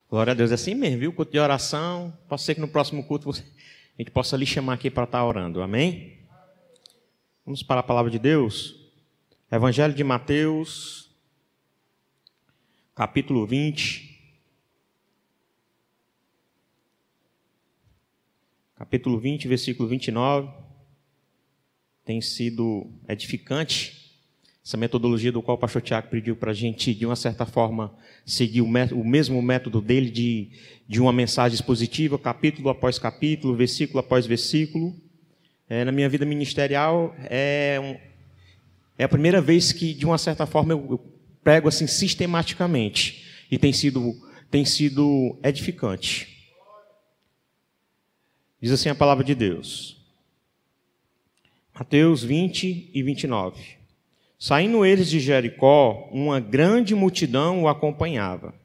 Glória a Deus, é assim mesmo, viu? Culto de oração. Pode ser que no próximo culto a gente possa lhe chamar aqui para estar orando, amém? Vamos para a palavra de Deus. Evangelho de Mateus, capítulo 20. Capítulo 20, versículo 29. Tem sido edificante essa metodologia do qual o pastor Tiago pediu para a gente, de uma certa forma, seguir o mesmo método dele de uma mensagem expositiva, capítulo após capítulo, versículo após versículo. Na minha vida ministerial, é a primeira vez que, de uma certa forma, eu prego assim sistematicamente. E tem sido edificante. Diz assim a palavra de Deus. Mateus 20 e 29. Saindo eles de Jericó, uma grande multidão o acompanhava.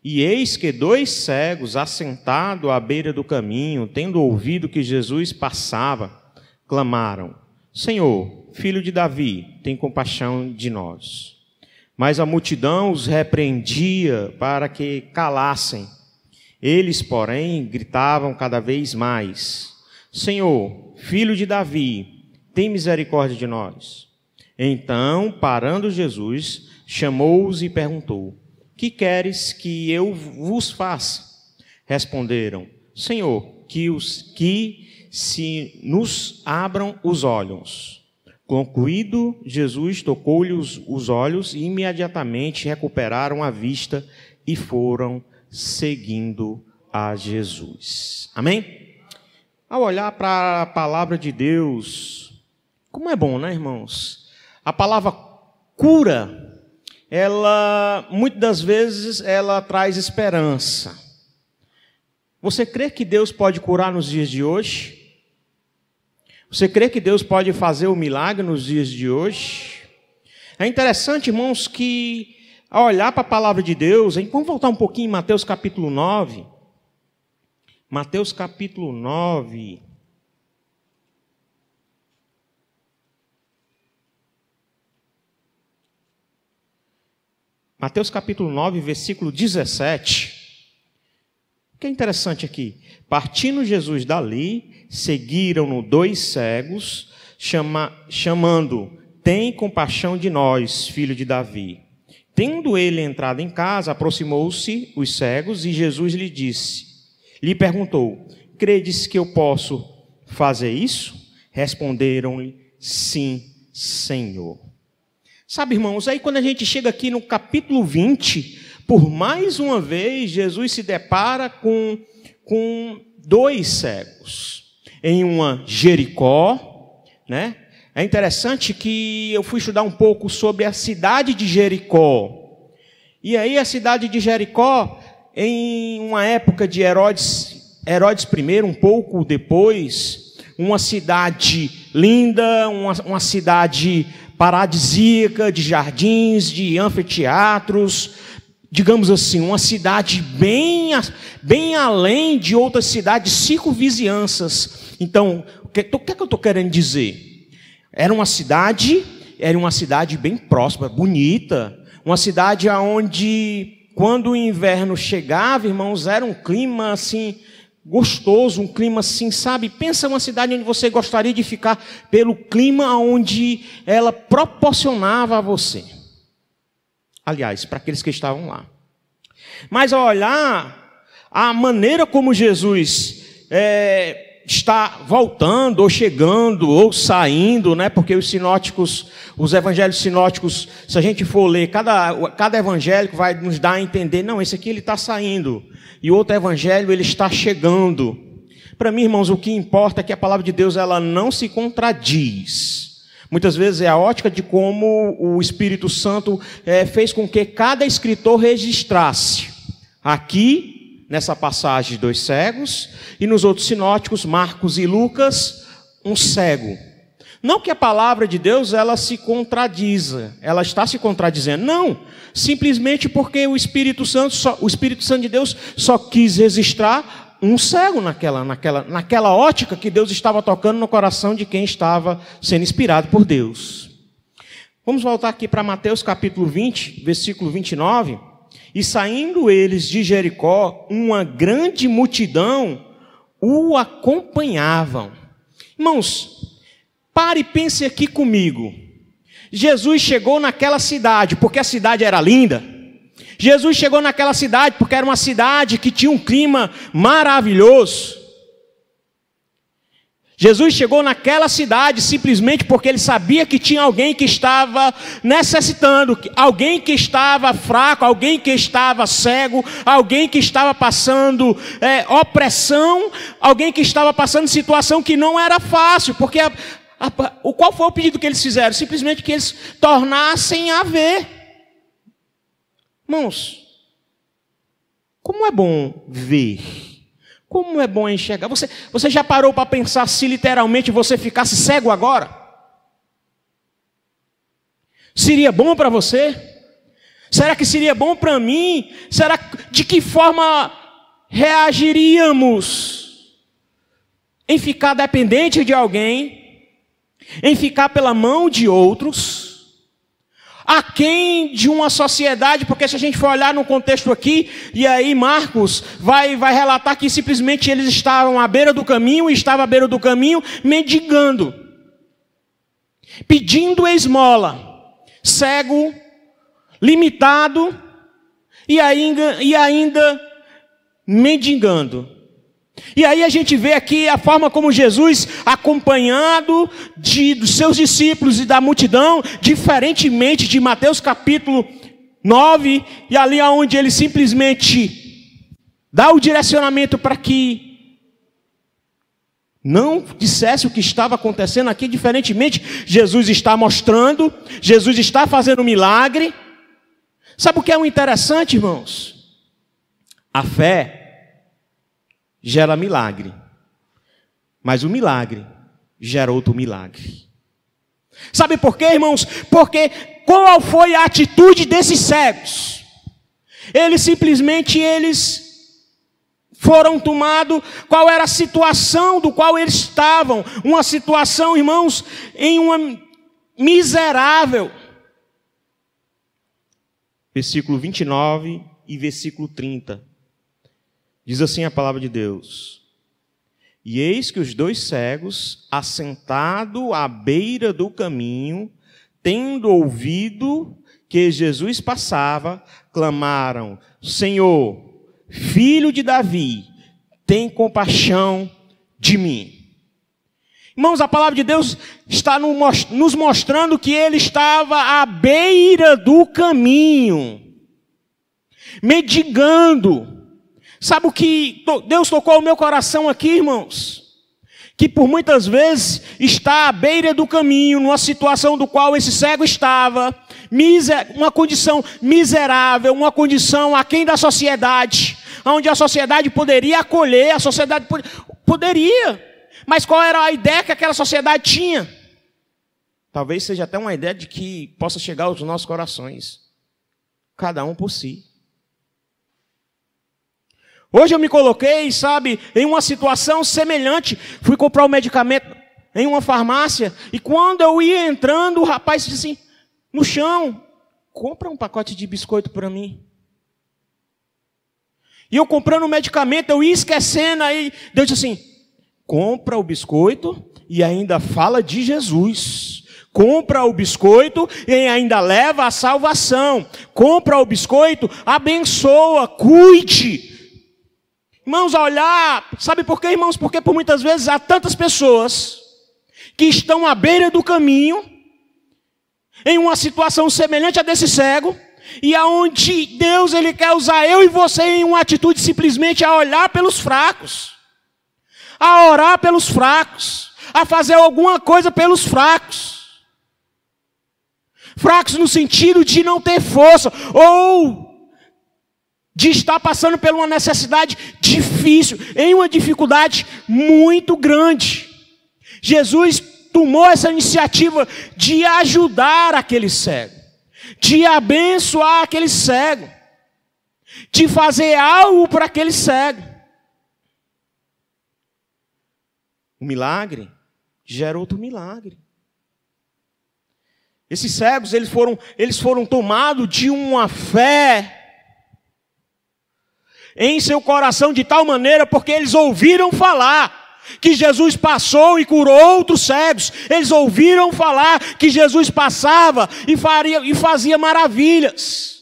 E eis que 2 cegos, assentados à beira do caminho, tendo ouvido que Jesus passava, clamaram: Senhor, filho de Davi, tem compaixão de nós. Mas a multidão os repreendia para que calassem. Eles, porém, gritavam cada vez mais: Senhor, filho de Davi, tem misericórdia de nós. Então, parando Jesus, chamou-os e perguntou: Que queres que eu vos faça? Responderam: Senhor, que se nos abram os olhos. Concluído, Jesus tocou-lhe os olhos e imediatamente recuperaram a vista e foram seguindo a Jesus. Amém? Ao olhar para a palavra de Deus, como é bom, né, irmãos? A palavra cura, ela, muitas das vezes, ela traz esperança. Você crê que Deus pode curar nos dias de hoje? Você crê que Deus pode fazer o milagre nos dias de hoje? É interessante, irmãos, que ao olhar para a palavra de Deus, vamos voltar um pouquinho em Mateus capítulo 9. Mateus capítulo 9. Mateus capítulo 9, versículo 17. O que é interessante aqui? Partindo Jesus dali, seguiram-no 2 cegos, chamando: Tem compaixão de nós, filho de Davi. Tendo ele entrado em casa, aproximou-se os cegos e Jesus lhe perguntou: Credes que eu posso fazer isso? Responderam-lhe: Sim, Senhor. Sabe, irmãos, aí quando a gente chega aqui no capítulo 20, por mais uma vez, Jesus se depara com 2 cegos. Em uma Jericó, né? É interessante que eu fui estudar um pouco sobre a cidade de Jericó. E aí a cidade de Jericó, em uma época de Herodes I, um pouco depois, uma cidade linda, uma cidade paradisíaca, de jardins, de anfiteatros, digamos assim, uma cidade bem além de outras cidades circunvizinhanças. Então, o que eu estou querendo dizer? Era uma cidade bem próxima, bonita, uma cidade onde, quando o inverno chegava, irmãos, era um clima assim gostoso, um clima assim, sabe? Pensa uma cidade onde você gostaria de ficar pelo clima onde ela proporcionava a você. Aliás, para aqueles que estavam lá. Mas ao olhar a maneira como Jesus está voltando, ou chegando, ou saindo, né? Porque os evangelhos sinóticos, se a gente for ler, cada evangélico vai nos dar a entender: não, esse aqui ele está saindo, e outro evangelho ele está chegando. Para mim, irmãos, o que importa é que a palavra de Deus ela não se contradiz. Muitas vezes é a ótica de como o Espírito Santo fez com que cada escritor registrasse. Aqui, nessa passagem, 2 cegos, e nos outros sinóticos, Marcos e Lucas, um cego. Não que a palavra de Deus ela se contradiza, ela está se contradizendo, não. Simplesmente porque o Espírito Santo de Deus só quis registrar um cego naquela ótica que Deus estava tocando no coração de quem estava sendo inspirado por Deus. Vamos voltar aqui para Mateus capítulo 20, versículo 29. E saindo eles de Jericó, uma grande multidão o acompanhavam. Irmãos, pare e pense aqui comigo. Jesus chegou naquela cidade porque a cidade era linda. Jesus chegou naquela cidade porque era uma cidade que tinha um clima maravilhoso. Jesus chegou naquela cidade simplesmente porque ele sabia que tinha alguém que estava necessitando, alguém que estava fraco, alguém que estava cego, alguém que estava passando opressão, alguém que estava passando situação que não era fácil, porque qual foi o pedido que eles fizeram? Simplesmente que eles tornassem a ver. Irmãos, como é bom ver. Como é bom enxergar. Você já parou para pensar se literalmente você ficasse cego agora? Seria bom para você? Será que seria bom para mim? De que forma reagiríamos? Em ficar dependente de alguém? Em ficar pela mão de outros? Aquém de uma sociedade, porque se a gente for olhar no contexto aqui, e aí Marcos vai relatar que simplesmente eles estavam à beira do caminho, mendigando, pedindo esmola, cego, limitado, e ainda mendigando. E aí a gente vê aqui a forma como Jesus, acompanhado dos seus discípulos e da multidão, diferentemente de Mateus capítulo 9, e ali onde ele simplesmente dá o direcionamento para que não dissesse o que estava acontecendo aqui, diferentemente, Jesus está mostrando, Jesus está fazendo um milagre. Sabe o que é o interessante, irmãos? A fé gera milagre, mas o milagre gera outro milagre. Sabe por quê, irmãos? Porque qual foi a atitude desses cegos? Eles foram tomados. Qual era a situação do qual eles estavam? Uma situação, irmãos, em uma miserável. Versículo 29 e versículo 30. Diz assim a palavra de Deus: e eis que os dois cegos, assentados à beira do caminho, tendo ouvido que Jesus passava, clamaram: Senhor, Filho de Davi, tem compaixão de mim. Irmãos, a palavra de Deus está nos mostrando que ele estava à beira do caminho, mendigando. Sabe o que Deus tocou o meu coração aqui, irmãos? Que por muitas vezes está à beira do caminho, numa situação do qual esse cego estava, uma condição miserável, uma condição aquém da sociedade, onde a sociedade poderia acolher, a sociedade poderia. Mas qual era a ideia que aquela sociedade tinha? Talvez seja até uma ideia de que possa chegar aos nossos corações. Cada um por si. Hoje eu me coloquei, sabe, em uma situação semelhante. Fui comprar um medicamento em uma farmácia. E quando eu ia entrando, o rapaz disse assim, no chão: compra um pacote de biscoito para mim. E eu comprando o medicamento, eu ia esquecendo. Aí Deus disse assim: compra o biscoito e ainda fala de Jesus. Compra o biscoito e ainda leva a salvação. Compra o biscoito, abençoa, cuide. Irmãos, a olhar, sabe por quê, irmãos? Porque por muitas vezes há tantas pessoas que estão à beira do caminho, em uma situação semelhante a desse cego, e aonde Deus ele quer usar eu e você em uma atitude simplesmente a olhar pelos fracos, a orar pelos fracos, a fazer alguma coisa pelos fracos. Fracos no sentido de não ter força, ou de estar passando por uma necessidade difícil, em uma dificuldade muito grande. Jesus tomou essa iniciativa de ajudar aquele cego, de abençoar aquele cego, de fazer algo para aquele cego. O milagre gera outro milagre. Esses cegos, eles foram tomados de uma fé em seu coração de tal maneira, porque eles ouviram falar que Jesus passou e curou outros cegos. Eles ouviram falar que Jesus passava e fazia maravilhas.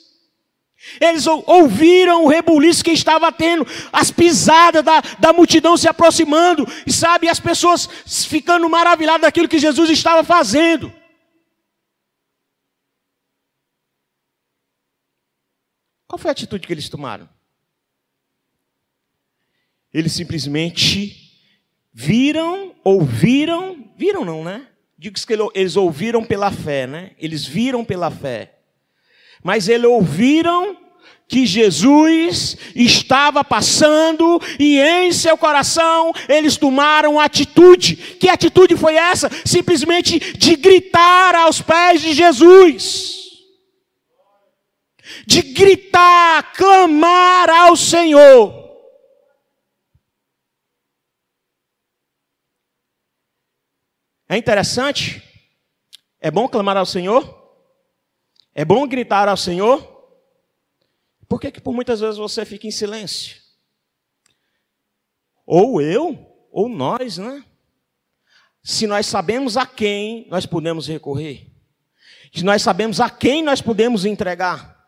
Eles ouviram o rebuliço que estava tendo, as pisadas da multidão se aproximando, e sabe, as pessoas ficando maravilhadas daquilo que Jesus estava fazendo. Qual foi a atitude que eles tomaram? Eles simplesmente viram não, né? Digo que eles ouviram pela fé, né? Eles viram pela fé. Mas eles ouviram que Jesus estava passando e em seu coração eles tomaram atitude. Que atitude foi essa? Simplesmente de gritar aos pés de Jesus. De gritar, clamar ao Senhor. É interessante? É bom clamar ao Senhor? É bom gritar ao Senhor? Por que por muitas vezes você fica em silêncio? Ou eu, ou nós, né? Se nós sabemos a quem nós podemos recorrer. Se nós sabemos a quem nós podemos entregar.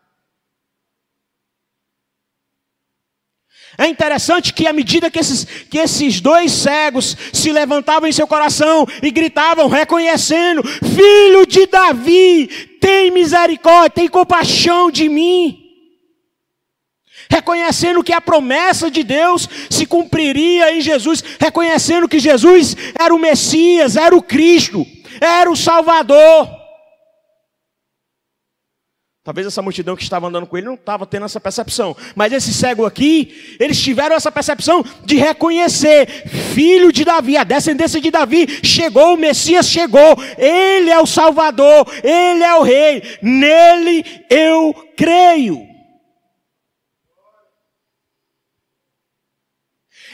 É interessante que à medida que esses dois cegos se levantavam em seu coração e gritavam, reconhecendo, Filho de Davi, tem misericórdia, tem compaixão de mim. Reconhecendo que a promessa de Deus se cumpriria em Jesus, reconhecendo que Jesus era o Messias, era o Cristo, era o Salvador. Talvez essa multidão que estava andando com ele não estava tendo essa percepção. Mas esse cego aqui, eles tiveram essa percepção de reconhecer. Filho de Davi, a descendência de Davi, chegou, o Messias chegou. Ele é o Salvador, ele é o Rei. Nele eu creio.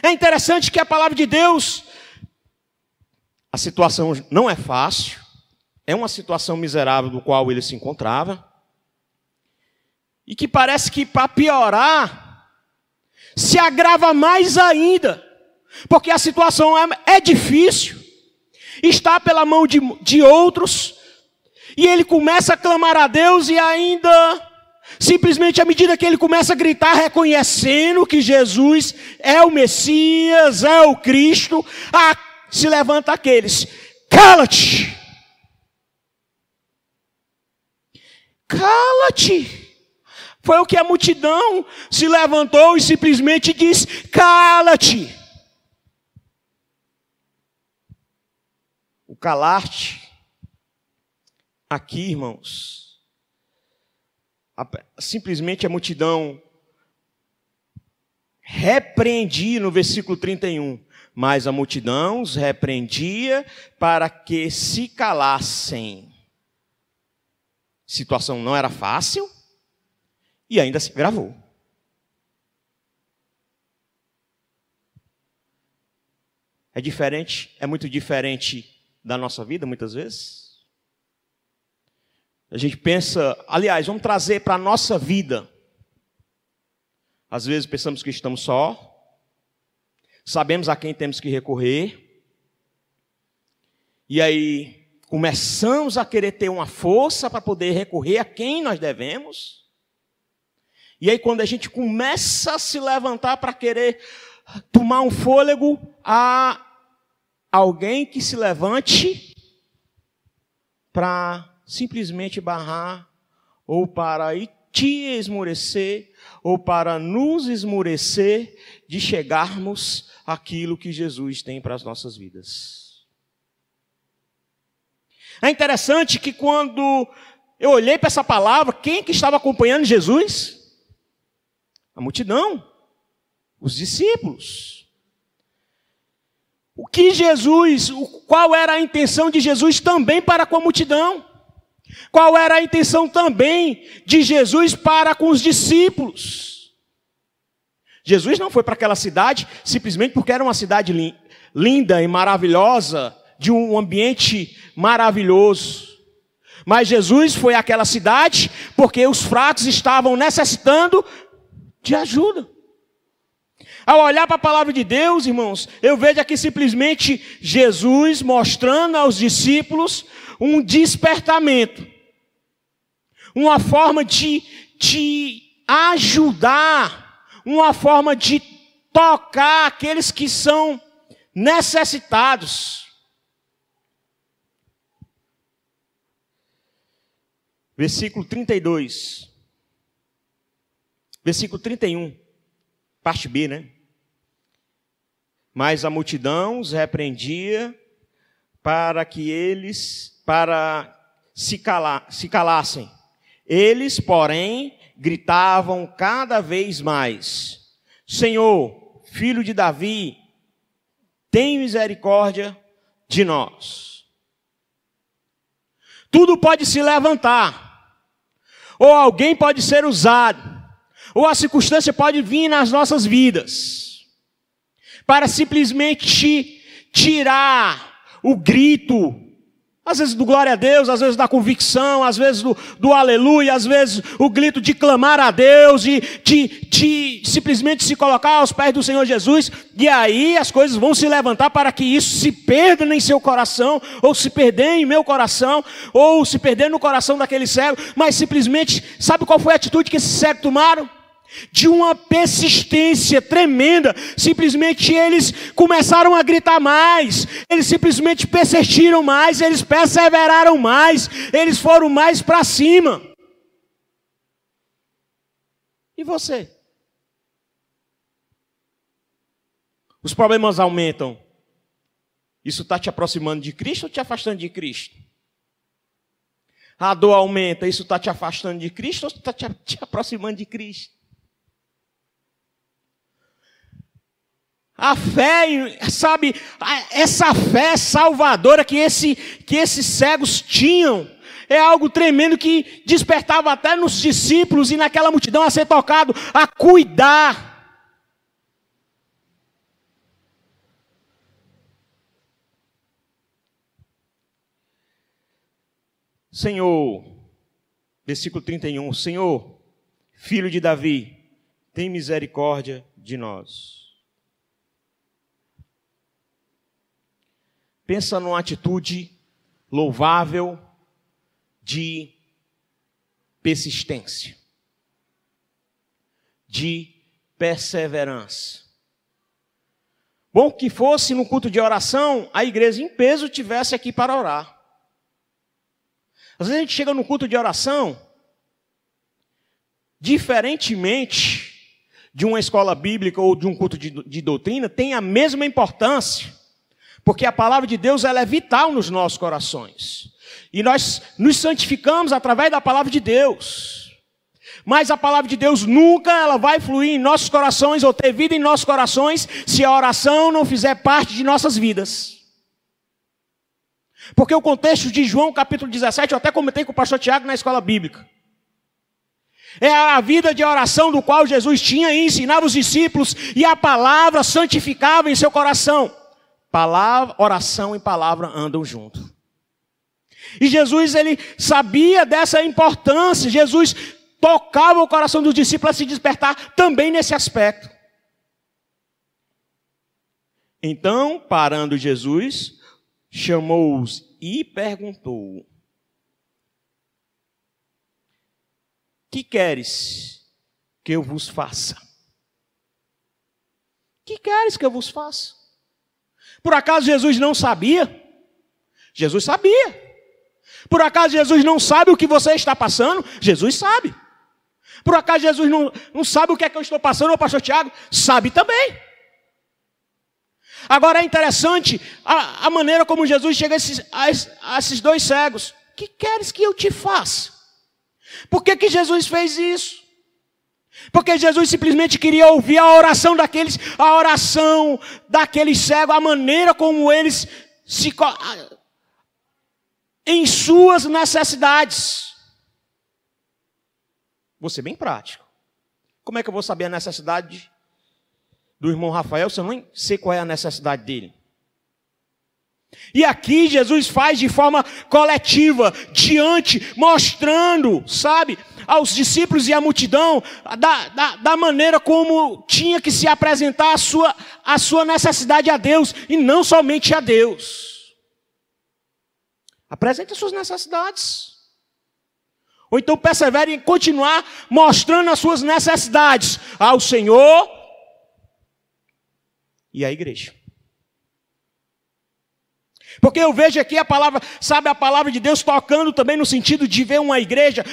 É interessante que a palavra de Deus, a situação não é fácil. É uma situação miserável do qual ele se encontrava. E que parece que para piorar, se agrava mais ainda. Porque a situação é difícil. Está pela mão de outros. E ele começa a clamar a Deus e ainda, simplesmente à medida que ele começa a gritar, reconhecendo que Jesus é o Messias, é o Cristo, se levanta aqueles. Cala-te! Cala-te! Foi o que a multidão se levantou e simplesmente disse, cala-te. O calar-te, aqui, irmãos, simplesmente a multidão repreendia no versículo 31. Mas a multidão os repreendia para que se calassem. A situação não era fácil. E ainda se gravou. É diferente, é muito diferente da nossa vida, muitas vezes. A gente pensa, aliás, vamos trazer para a nossa vida. Às vezes pensamos que estamos só, sabemos a quem temos que recorrer, e aí começamos a querer ter uma força para poder recorrer a quem nós devemos. E aí quando a gente começa a se levantar para querer tomar um fôlego, há alguém que se levante para simplesmente barrar, ou para te esmorecer, ou para nos esmorecer de chegarmos àquilo que Jesus tem para as nossas vidas. É interessante que quando eu olhei para essa palavra, quem que estava acompanhando Jesus? A multidão, os discípulos. Qual era a intenção de Jesus também para com a multidão? Qual era a intenção também de Jesus para com os discípulos? Jesus não foi para aquela cidade simplesmente porque era uma cidade linda e maravilhosa, de um ambiente maravilhoso. Mas Jesus foi àquela cidade porque os fracos estavam necessitando de ajuda. Ao olhar para a palavra de Deus, irmãos, eu vejo aqui simplesmente Jesus mostrando aos discípulos um despertamento, uma forma de ajudar, uma forma de tocar aqueles que são necessitados. Versículo 32. Versículo 31. Parte B, né? Mas a multidão os repreendia para que eles se calassem. Eles, porém, gritavam cada vez mais: Senhor, filho de Davi, tem misericórdia de nós. Tudo pode se levantar, ou alguém pode ser usado, ou a circunstância pode vir nas nossas vidas, para simplesmente tirar o grito, às vezes do glória a Deus, às vezes da convicção, às vezes do aleluia, às vezes o grito de clamar a Deus, de simplesmente se colocar aos pés do Senhor Jesus, e aí as coisas vão se levantar para que isso se perda em seu coração, ou se perder em meu coração, ou se perder no coração daquele cego, mas simplesmente, sabe qual foi a atitude que esses cegos tomaram? De uma persistência tremenda, simplesmente eles começaram a gritar mais, eles simplesmente persistiram mais, eles perseveraram mais, eles foram mais para cima. E você? Os problemas aumentam, isso está te aproximando de Cristo ou te afastando de Cristo? A dor aumenta, isso está te afastando de Cristo ou está te aproximando de Cristo? A fé, sabe, essa fé salvadora que esses cegos tinham, é algo tremendo que despertava até nos discípulos e naquela multidão a ser tocado, a cuidar. Senhor, versículo 31, Senhor, filho de Davi, tem misericórdia de nós. Pensa numa atitude louvável de persistência, de perseverança. Bom que fosse no culto de oração, a igreja em peso tivesse aqui para orar. Às vezes a gente chega no culto de oração, diferentemente de uma escola bíblica ou de um culto de doutrina, tem a mesma importância. Porque a palavra de Deus ela é vital nos nossos corações. E nós nos santificamos através da palavra de Deus. Mas a palavra de Deus nunca ela vai fluir em nossos corações ou ter vida em nossos corações se a oração não fizer parte de nossas vidas. Porque o contexto de João capítulo 17, eu até comentei com o pastor Tiago na escola bíblica. É a vida de oração do qual Jesus tinha e ensinava os discípulos e a palavra santificava em seu coração. Palavra, oração e palavra andam junto. E Jesus, ele sabia dessa importância. Jesus tocava o coração dos discípulos a se despertar também nesse aspecto. Então, parando Jesus, chamou-os e perguntou: que queres que eu vos faça? Que queres que eu vos faça? Por acaso Jesus não sabia? Jesus sabia. Por acaso Jesus não sabe o que você está passando? Jesus sabe. Por acaso Jesus não sabe o que é que eu estou passando? O pastor Tiago sabe também. Agora é interessante a maneira como Jesus chega a esses dois cegos. Que queres que eu te faça? Por que Jesus fez isso? Porque Jesus simplesmente queria ouvir a oração daqueles cegos, a maneira como eles em suas necessidades. Vou ser bem prático. Como é que eu vou saber a necessidade do irmão Rafael se eu não sei qual é a necessidade dele? E aqui Jesus faz de forma coletiva, mostrando, sabe, aos discípulos e à multidão da maneira como tinha que se apresentar a sua necessidade a Deus, e não somente a Deus. Apresente as suas necessidades. Ou então persevere em continuar mostrando as suas necessidades ao Senhor e à igreja. Porque eu vejo aqui a palavra de Deus tocando também no sentido de ver uma igreja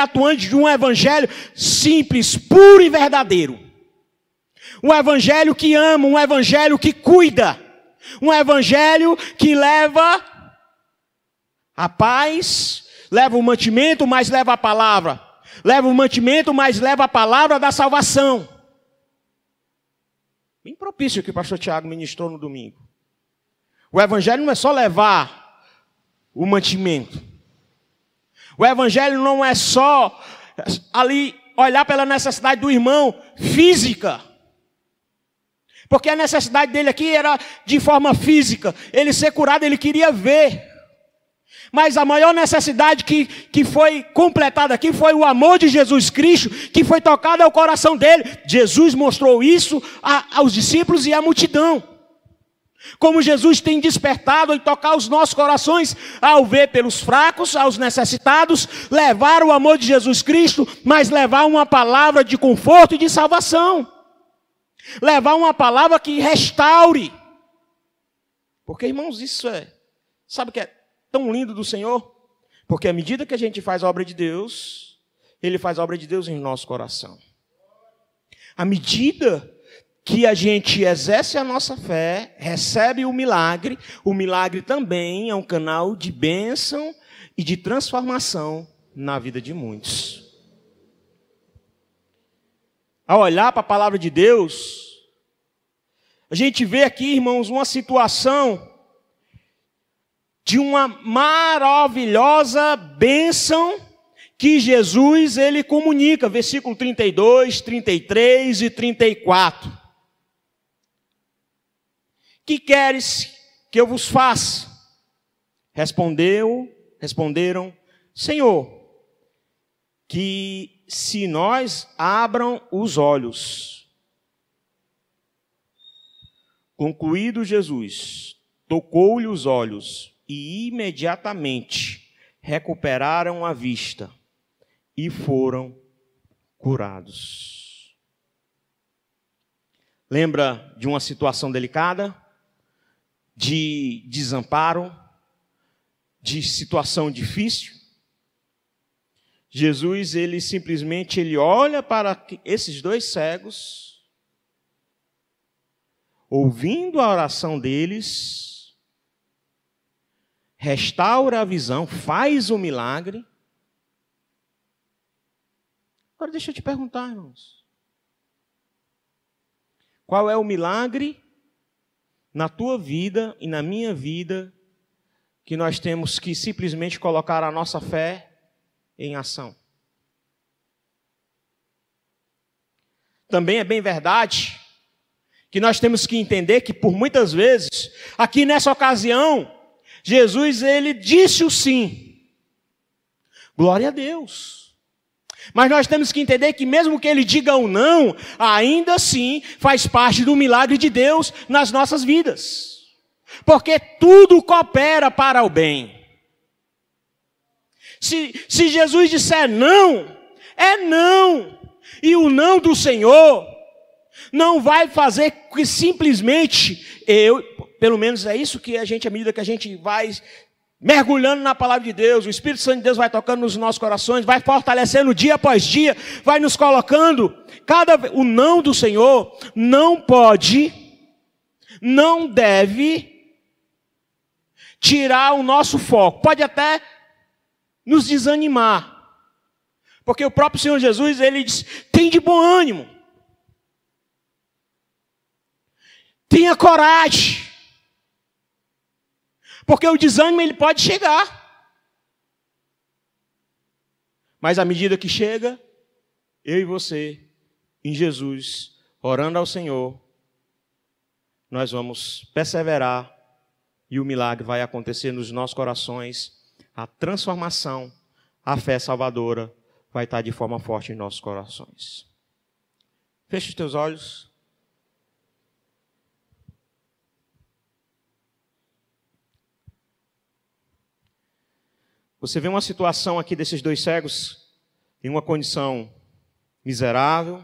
atuante de um evangelho simples, puro e verdadeiro. Um evangelho que ama, um evangelho que cuida, um evangelho que leva a paz, leva o mantimento, mas leva a palavra. Leva o mantimento, mas leva a palavra da salvação. Bem propício que o pastor Tiago ministrou no domingo. O evangelho não é só levar o mantimento. O evangelho não é só ali olhar pela necessidade do irmão física. Porque a necessidade dele aqui era de forma física. Ele ser curado, ele queria ver. Mas a maior necessidade que foi completada aqui foi o amor de Jesus Cristo, que foi tocado ao coração dele. Jesus mostrou isso aos discípulos e à multidão. Como Jesus tem despertado e tocar os nossos corações ao ver pelos fracos, aos necessitados, levar o amor de Jesus Cristo, mas levar uma palavra de conforto e de salvação. Levar uma palavra que restaure. Porque, irmãos, isso sabe o que é tão lindo do Senhor? Porque à medida que a gente faz a obra de Deus, Ele faz a obra de Deus em nosso coração. À medida que a gente exerce a nossa fé, recebe o milagre também é um canal de bênção e de transformação na vida de muitos. Ao olhar para a palavra de Deus, a gente vê aqui, irmãos, uma situação de uma maravilhosa bênção que Jesus, ele comunica, versículo 32, 33 e 34. Que queres que eu vos faça? Responderam, Senhor, que se nós abram os olhos. Concluído Jesus, tocou-lhe os olhos e imediatamente recuperaram a vista e foram curados. Lembra de uma situação delicada? De desamparo, de situação difícil? Jesus, ele simplesmente olha para esses dois cegos, ouvindo a oração deles, restaura a visão, faz o milagre. Agora deixa eu te perguntar, irmãos. Qual é o milagre na tua vida e na minha vida que nós temos que simplesmente colocar a nossa fé em ação? Também é bem verdade que nós temos que entender que por muitas vezes, aqui nessa ocasião, Jesus, ele disse o sim. Glória a Deus. Mas nós temos que entender que mesmo que ele diga o não, ainda assim faz parte do milagre de Deus nas nossas vidas. Porque tudo coopera para o bem. Se Jesus disser não, é não. E o não do Senhor não vai fazer que simplesmente pelo menos é isso que a gente, à medida que a gente vai mergulhando na palavra de Deus, o Espírito Santo de Deus vai tocando nos nossos corações, vai fortalecendo dia após dia, vai nos colocando, o não do Senhor não pode, não deve tirar o nosso foco, pode até nos desanimar, porque o próprio Senhor Jesus, ele diz, tem de bom ânimo, tenha coragem, porque o desânimo ele pode chegar. Mas à medida que chega, eu e você, em Jesus, orando ao Senhor, nós vamos perseverar e o milagre vai acontecer nos nossos corações, a transformação, a fé salvadora vai estar de forma forte em nossos corações. Feche os teus olhos. Você vê uma situação aqui desses dois cegos em uma condição miserável,